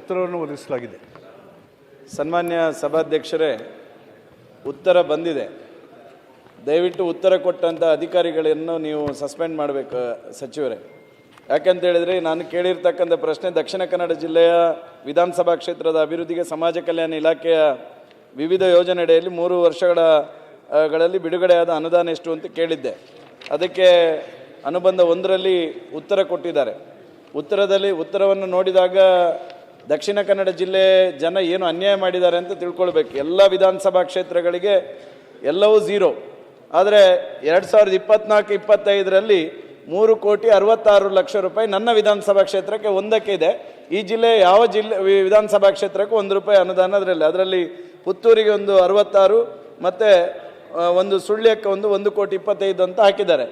ಉತ್ತರವನ್ನು ಒದಗಿಸಲಾಗಿದೆ. ಸನ್ಮಾನ್ಯ ಸಭಾಧ್ಯಕ್ಷರೇ, ಉತ್ತರ ಬಂದಿದೆ. ದಯವಿಟ್ಟು ಉತ್ತರ ಕೊಟ್ಟಂಥ ಅಧಿಕಾರಿಗಳನ್ನು ನೀವು ಸಸ್ಪೆಂಡ್ ಮಾಡಬೇಕು ಸಚಿವರೇ. ಯಾಕಂತ ಹೇಳಿದರೆ, ನಾನು ಕೇಳಿರ್ತಕ್ಕಂಥ ಪ್ರಶ್ನೆ ದಕ್ಷಿಣ ಕನ್ನಡ ಜಿಲ್ಲೆಯ ವಿಧಾನಸಭಾ ಕ್ಷೇತ್ರದ ಅಭಿವೃದ್ಧಿಗೆ ಸಮಾಜ ಕಲ್ಯಾಣ ಇಲಾಖೆಯ ವಿವಿಧ ಯೋಜನೆಯಡಿಯಲ್ಲಿ 3 ವರ್ಷಗಳಲ್ಲಿ ಬಿಡುಗಡೆಯಾದ ಅನುದಾನ ಎಷ್ಟು ಅಂತ ಕೇಳಿದ್ದೆ. ಅದಕ್ಕೆ ಅನುಬಂಧ 1ರಲ್ಲಿ ಉತ್ತರ ಕೊಟ್ಟಿದ್ದಾರೆ. ಉತ್ತರವನ್ನು ನೋಡಿದಾಗ ದಕ್ಷಿಣ ಕನ್ನಡ ಜಿಲ್ಲೆ ಜನ ಏನು ಅನ್ಯಾಯ ಮಾಡಿದ್ದಾರೆ ಅಂತ ತಿಳ್ಕೊಳ್ಬೇಕು. ಎಲ್ಲ ವಿಧಾನಸಭಾ ಕ್ಷೇತ್ರಗಳಿಗೆ ಎಲ್ಲವೂ ಝೀರೋ. ಆದರೆ 2024-25ರಲ್ಲಿ 3,66,00,000 ರೂಪಾಯಿ ನನ್ನ ವಿಧಾನಸಭಾ ಕ್ಷೇತ್ರಕ್ಕೆ ಒಂದಕ್ಕೆ ಇದೆ. ಈ ಜಿಲ್ಲೆ ಯಾವ ವಿಧಾನಸಭಾ ಕ್ಷೇತ್ರಕ್ಕೂ ₹1 ಅನುದಾನ ಅದರಲ್ಲಿ ಪುತ್ತೂರಿಗೆ ಒಂದು 66 ಮತ್ತು ಒಂದು ಸುಳ್ಯಕ್ಕೆ ಒಂದು 1,25,00,000 ಅಂತ ಹಾಕಿದ್ದಾರೆ.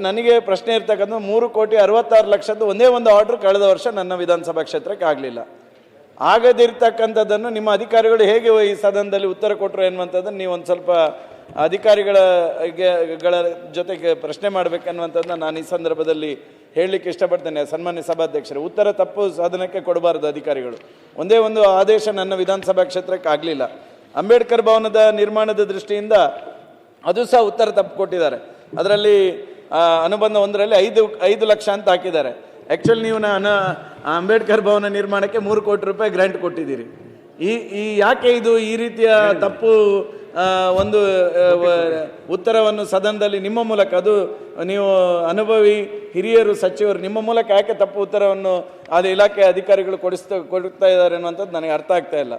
ನನಗೆ ಪ್ರಶ್ನೆ ಇರ್ತಕ್ಕಂಥ 3,66,00,000 ಒಂದೇ ಒಂದು ಆರ್ಡ್ರ್ ಕಳೆದ ವರ್ಷ ನನ್ನ ವಿಧಾನಸಭಾ ಕ್ಷೇತ್ರಕ್ಕೆ ಆಗಲಿಲ್ಲ. ಆಗದಿರ್ತಕ್ಕಂಥದ್ದನ್ನು ನಿಮ್ಮ ಅಧಿಕಾರಿಗಳು ಹೇಗೆ ಈ ಸದನದಲ್ಲಿ ಉತ್ತರ ಕೊಟ್ಟರು ಎನ್ನುವಂಥದ್ದನ್ನು ನೀವು ಒಂದು ಸ್ವಲ್ಪ ಅಧಿಕಾರಿಗಳ ಜೊತೆಗೆ ಪ್ರಶ್ನೆ ಮಾಡಬೇಕನ್ನುವಂಥದ್ದನ್ನ ನಾನು ಈ ಸಂದರ್ಭದಲ್ಲಿ ಹೇಳಲಿಕ್ಕೆ ಇಷ್ಟಪಡ್ತೇನೆ. ಸನ್ಮಾನ್ಯ ಸಭಾಧ್ಯಕ್ಷರು, ಉತ್ತರ ತಪ್ಪು ಸದನಕ್ಕೆ ಕೊಡಬಾರದು. ಅಧಿಕಾರಿಗಳು ಒಂದೇ ಒಂದು ಆದೇಶ ನನ್ನ ವಿಧಾನಸಭಾ ಕ್ಷೇತ್ರಕ್ಕೆ ಆಗಲಿಲ್ಲ. ಅಂಬೇಡ್ಕರ್ ಭವನದ ನಿರ್ಮಾಣದ ದೃಷ್ಟಿಯಿಂದ ಅದು ಸಹ ಉತ್ತರ ತಪ್ಪು ಕೊಟ್ಟಿದ್ದಾರೆ. ಅದರಲ್ಲಿ ಅನುಬಂಧ 1ರಲ್ಲಿ 5 ಲಕ್ಷ ಅಂತ ಹಾಕಿದ್ದಾರೆ. ಆ್ಯಕ್ಚುಲಿ ನೀವು ಅಂಬೇಡ್ಕರ್ ಭವನ ನಿರ್ಮಾಣಕ್ಕೆ 3 ಕೋಟಿ ರೂಪಾಯಿ ಗ್ರಾಂಟ್ ಕೊಟ್ಟಿದ್ದೀರಿ. ಯಾಕೆ ಇದು ಈ ರೀತಿಯ ತಪ್ಪು ಒಂದು ಉತ್ತರವನ್ನು ಸದನದಲ್ಲಿ ನಿಮ್ಮ ಮೂಲಕ, ಅದು ನೀವು ಅನುಭವಿ ಹಿರಿಯರು ಸಚಿವರು, ನಿಮ್ಮ ಮೂಲಕ ಯಾಕೆ ತಪ್ಪು ಉತ್ತರವನ್ನು ಅದು ಇಲಾಖೆ ಅಧಿಕಾರಿಗಳು ಕೊಡ್ತಾ ಇದ್ದಾರೆ ಅನ್ನುವಂಥದ್ದು ನನಗೆ ಅರ್ಥ ಆಗ್ತಾ ಇಲ್ಲ.